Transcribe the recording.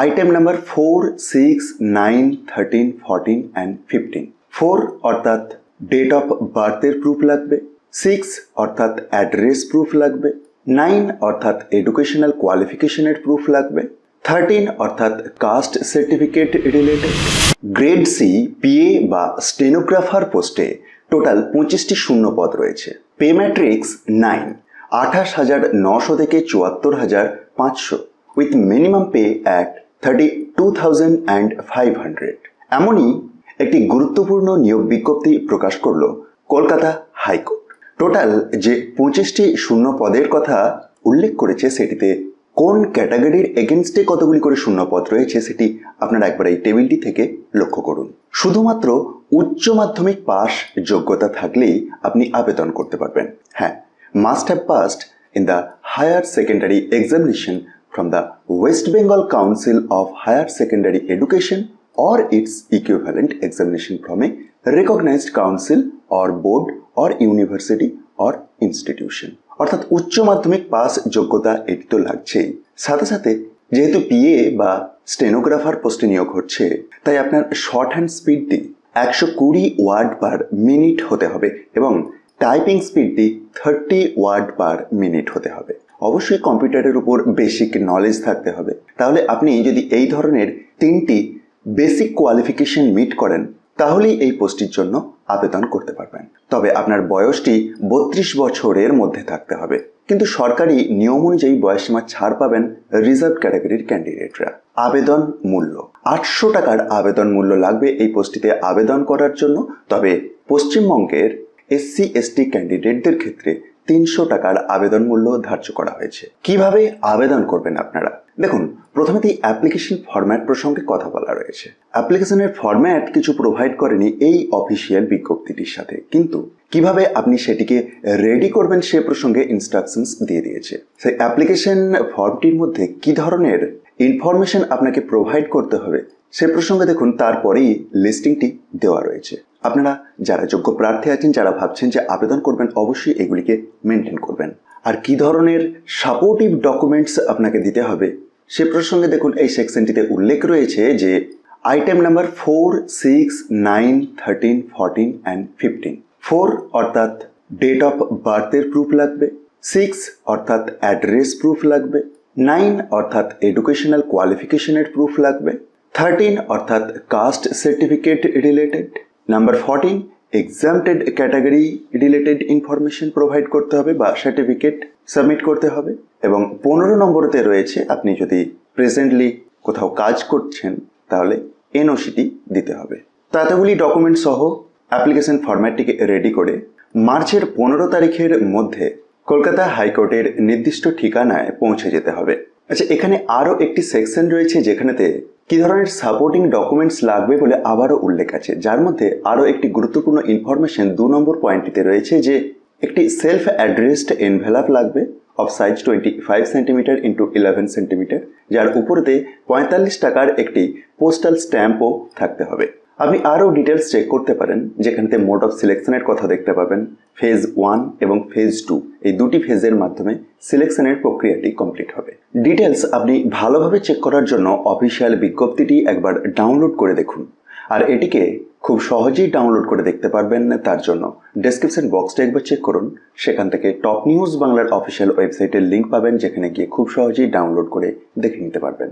Item number 4, 6, 9, 13, 14 and 15। 4 অর্থাৎ date of বার্থের proof লাগবে, 6 অর্থাৎ অ্যাড্রেস প্রুফ লাগবে, 9 অর্থাৎ এডুকেশনাল কোয়ালিফিকেশনের প্রুফ লাগবে, 13 অর্থাৎ caste certificate related. Grade C PA বা স্টেনোগ্রাফার পোস্টে টোটাল 25টি শূন্য পদ রয়েছে। পে ম্যাট্রিক্স 9, 28,900 থেকে 74,500 উইথ মিনিমাম পে অ্যাট 32,500। এমনই একটি গুরুত্বপূর্ণ নিয়োগ বিজ্ঞপ্তি প্রকাশ করল কলকাতা হাইকোর্ট। টোটাল যে 25টি শূন্য পদের কথা উল্লেখ করেছে সেটিতে কোন ক্যাটাগরির এগেনস্টে কতগুলি করে শূন্য পদ রয়েছে সেটি আপনারা একবার এই টেবিলটি থেকে লক্ষ্য করুন। শুধুমাত্র উচ্চ মাধ্যমিক পাস যোগ্যতা থাকলেই আপনি আবেদন করতে পারবেন। হ্যাঁ, must have passed in the higher secondary examination from the West Bengal Council of Higher Secondary Education or its equivalent examination from a recognized council or board or university or institution। অর্থাৎ উচ্চ মাধ্যমিক পাস যোগ্যতা এটি তো লাগছেই, সাথে সাথে যেহেতু পিএ বা স্টেনোগ্রাফার পোস্টে নিয়োগ হচ্ছে তাই আপনার শর্ট হ্যান্ড স্পিডটি 120 ওয়ার্ড পার মিনিট হতে হবে এবং টাইপিং স্পিডটি 30 ওয়ার্ড পার মিনিট হতে হবে। অবশ্যই কম্পিউটারের উপর বেসিক নলেজ থাকতে হবে। তাহলে আপনি যদি এই ধরনের 3টি বেসিক কোয়ালিফিকেশন মিট করেন তাহলেই এই পোস্টটির জন্য আবেদন করতে পারবেন। তবে আপনার বয়সটি 32 বছরের মধ্যে থাকতে হবে। কিন্তু সরকারি নিয়ম অনুযায়ী বয়সসীমা ছাড় পাবেন রিজার্ভ ক্যাটাগরির ক্যান্ডিডেটরা। আবেদন মূল্য 800 টাকার আবেদন মূল্য লাগবে এই পোস্টটিতে আবেদন করার জন্য। তবে পশ্চিমবঙ্গের SC ST ক্যান্ডিডেটদের ক্ষেত্রে 300 টাকার আবেদন মূল্য ধার্য করা হয়েছে। কিভাবে আবেদন করবেন আপনারা? দেখুন, প্রথমেই অ্যাপ্লিকেশন ফরম্যাট প্রসঙ্গে কথা বলা রয়েছে। অ্যাপ্লিকেশনের ফরম্যাট কিছু প্রোভাইড করেনি এই অফিসিয়াল বিজ্ঞপ্তিটির সাথে, কিন্তু কিভাবে আপনি সেটিকে রেডি করবেন সে প্রসঙ্গে ইনস্ট্রাকশনস দিয়ে দিয়েছে। সেই অ্যাপ্লিকেশন ফর্মটির মধ্যে কি ধরনের ইনফরমেশন আপনাকে প্রোভাইড করতে হবে সে প্রসঙ্গে দেখুন, তারপরেই লিস্টিংটি দেওয়া রয়েছে। আপনারা যারা যোগ্য প্রার্থী আছেন, যারা ভাবছেন যে আবেদন করবেন, অবশ্যই এগুলিকে মেনটেন করবেন। আর কি ধরনের সাপোর্টিভ ডকুমেন্টস আপনাকে দিতে হবে সে প্রসঙ্গে দেখুন, এই সেকশনটিতে উল্লেখ রয়েছে যে আইটেম নাম্বার 4, 6, 9, 13, 14 অ্যান্ড 15। 4 অর্থাৎ ডেট অফ বার্থের প্রুফ লাগবে, 6 অর্থাৎ অ্যাড্রেস প্রুফ লাগবে, 9 অর্থাৎ এডুকেশনাল কোয়ালিফিকেশনের প্রুফ লাগবে, 13 অর্থাৎ caste certificate related, number 14 exempted category related information provide করতে হবে বা সার্টিফিকেট সাবমিট করতে হবে, এবং 15 নম্বরতে রয়েছে আপনি যদি প্রেজেন্টলি কোথাও কাজ করছেন তাহলে এনওসিটি দিতে হবে। তো এতগুলি ডকুমেন্ট সহ অ্যাপ্লিকেশন ফরম্যাটটিকে রেডি করে মার্চের 15 তারিখের মধ্যে কলকাতা হাইকোর্টের নির্দিষ্ট ঠিকানায় পৌঁছে যেতে হবে। আচ্ছা, এখানে আরও একটি সেকশন রয়েছে যেখানেতে কি ধরনের সাপোর্টিং ডকুমেন্টস লাগবে বলে আবারও উল্লেখ আছে, যার মধ্যে আরও একটি গুরুত্বপূর্ণ ইনফরমেশন 2 নম্বর পয়েন্টটিতে রয়েছে যে একটি সেলফ অ্যাড্রেসড এনভেলপ লাগবে of size 25 centimetre into 11 centimetre, যার উপরেতে 45 টাকার একটি পোস্টাল স্ট্যাম্পও থাকতে হবে। আপনি আরও ডিটেলস চেক করতে পারেন, যেখানেতে মোড অফ সিলেকশনের কথা দেখতে পাবেন। ফেজ 1 এবং ফেজ 2 এই দুটি ফেজের মাধ্যমে সিলেকশনের প্রক্রিয়াটি কমপ্লিট হবে। ডিটেলস আপনি ভালোভাবে চেক করার জন্য অফিসিয়াল বিজ্ঞপ্তিটি একবার ডাউনলোড করে দেখুন। আর এটিকে খুব সহজেই ডাউনলোড করে দেখতে পারবেন, তার জন্য ডেসক্রিপশন বক্সটা একবার চেক করুন। সেখান থেকে টপ নিউজ বাংলার অফিসিয়াল ওয়েবসাইটের লিঙ্ক পাবেন, যেখানে গিয়ে খুব সহজেই ডাউনলোড করে দেখে নিতে পারবেন।